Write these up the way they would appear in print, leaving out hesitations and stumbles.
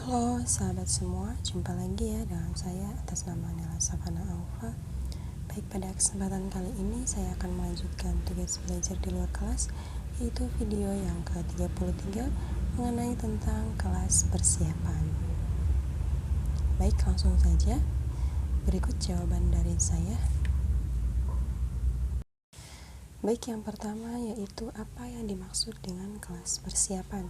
Halo sahabat semua, jumpa lagi ya dengan saya atas nama Nela Savana Aufa. Baik, pada kesempatan kali ini saya akan melanjutkan tugas belajar di luar kelas, yaitu video yang ke-33 mengenai tentang kelas persiapan. Baik, langsung saja. Berikut jawaban dari saya. Baik, yang pertama yaitu apa yang dimaksud dengan kelas persiapan.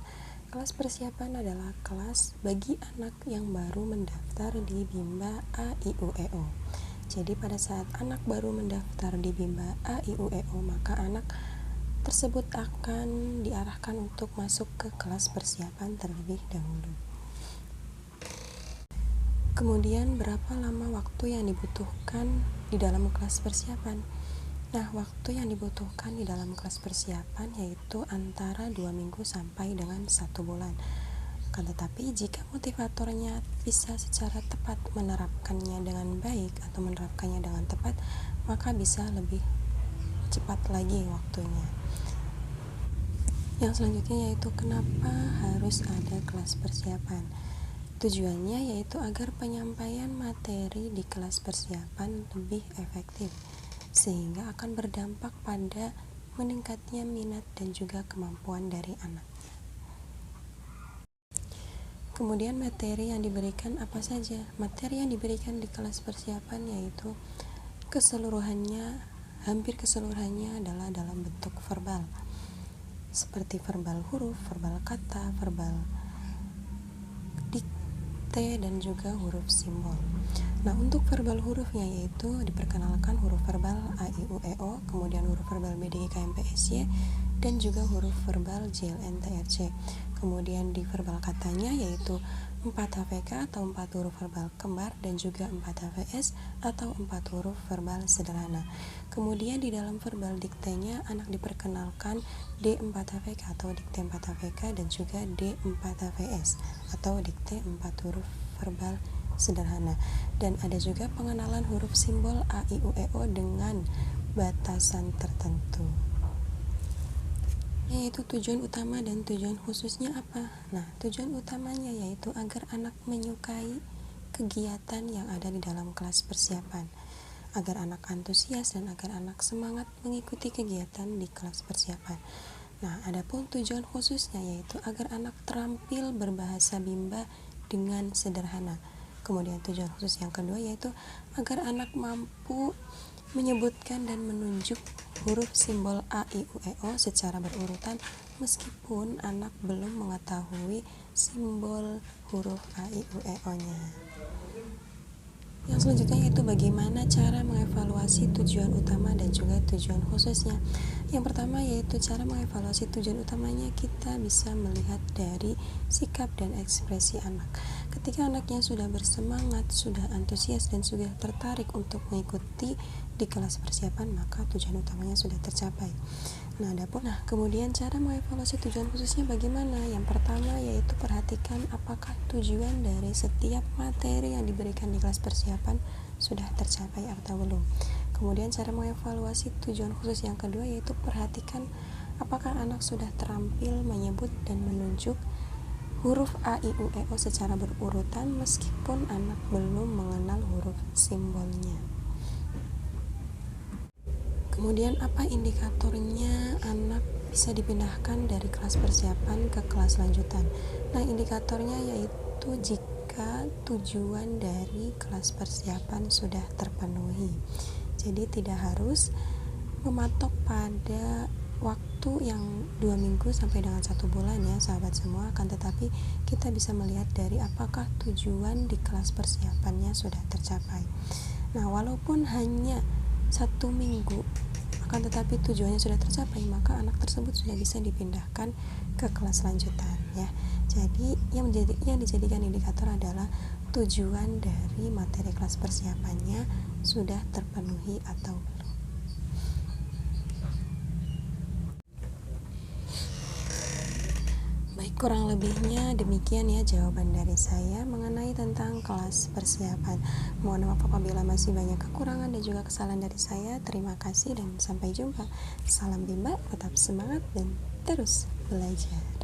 Kelas persiapan adalah kelas bagi anak yang baru mendaftar di Bimba A.I.U.E.O. Jadi pada saat anak baru mendaftar di Bimba A.I.U.E.O, maka anak tersebut akan diarahkan untuk masuk ke kelas persiapan terlebih dahulu. Kemudian berapa lama waktu yang dibutuhkan di dalam kelas persiapan? Nah, waktu yang dibutuhkan di dalam kelas persiapan yaitu antara 2 minggu sampai dengan 1 bulan. Akan tetapi jika motivatornya bisa secara tepat menerapkannya dengan baik atau menerapkannya dengan tepat, maka bisa lebih cepat lagi waktunya. Yang selanjutnya yaitu kenapa harus ada kelas persiapan. Tujuannya yaitu agar penyampaian materi di kelas persiapan lebih efektif, sehingga akan berdampak pada meningkatnya minat dan juga kemampuan dari anak. Kemudian materi yang diberikan apa saja? Materi yang diberikan di kelas persiapan yaitu hampir keseluruhannya adalah dalam bentuk verbal, seperti verbal huruf, verbal kata, verbal dikte, dan juga huruf simbol. Nah, untuk verbal hurufnya yaitu diperkenalkan huruf verbal A, I, U, E, O, kemudian huruf verbal B, D, E, K, M, P, S, Y, dan juga huruf verbal J, L, N, T, R, C. Kemudian di verbal katanya yaitu 4 HVK atau 4 huruf verbal kembar, dan juga 4 HVS atau 4 huruf verbal sederhana. Kemudian di dalam verbal diktenya anak diperkenalkan D4 HVK atau dikte 4 HVK, dan juga D4 HVS atau dikte 4 huruf verbal sederhana. Dan ada juga pengenalan huruf simbol A, I, U, E, O dengan batasan tertentu. Yaitu tujuan utama dan tujuan khususnya apa? Nah, tujuan utamanya yaitu agar anak menyukai kegiatan yang ada di dalam kelas persiapan, agar anak antusias dan agar anak semangat mengikuti kegiatan di kelas persiapan. Nah, adapun tujuan khususnya yaitu agar anak terampil berbahasa Bimba dengan sederhana. Kemudian tujuan khusus yang kedua yaitu agar anak mampu menyebutkan dan menunjuk huruf simbol A, I, U, E, O secara berurutan meskipun anak belum mengetahui simbol huruf A, I, U, E, O-nya. Yang selanjutnya yaitu bagaimana cara mengevaluasi tujuan utama dan juga tujuan khususnya. Yang pertama yaitu cara mengevaluasi tujuan utamanya, kita bisa melihat dari sikap dan ekspresi anak. Ketika anaknya sudah bersemangat, sudah antusias, dan sudah tertarik untuk mengikuti di kelas persiapan, maka tujuan utamanya sudah tercapai. Kemudian cara mengevaluasi tujuan khususnya bagaimana? Yang pertama yaitu perhatikan apakah tujuan dari setiap materi yang diberikan di kelas persiapan sudah tercapai atau belum. Kemudian cara mengevaluasi tujuan khusus yang kedua yaitu perhatikan apakah anak sudah terampil menyebut dan menunjuk huruf A, I, U, E, O secara berurutan meskipun anak belum mengenal huruf simbolnya. Kemudian apa indikatornya anak bisa dipindahkan dari kelas persiapan ke kelas lanjutan? Nah, indikatornya yaitu jika tujuan dari kelas persiapan sudah terpenuhi. Jadi tidak harus mematok pada waktu yang 2 minggu sampai dengan 1 bulan ya sahabat semua, akan tetapi kita bisa melihat dari apakah tujuan di kelas persiapannya sudah tercapai. Nah, walaupun hanya 1 minggu akan tetapi tujuannya sudah tercapai, maka anak tersebut sudah bisa dipindahkan ke kelas lanjutan ya. Jadi yang dijadikan indikator adalah tujuan dari materi kelas persiapannya sudah terpenuhi atau belum. Baik, kurang lebihnya demikian ya jawaban dari saya mengenai tentang kelas persiapan. Mohon maaf apabila masih banyak kekurangan dan juga kesalahan dari saya. Terima kasih dan sampai jumpa. Salam Bimba, tetap semangat dan terus belajar.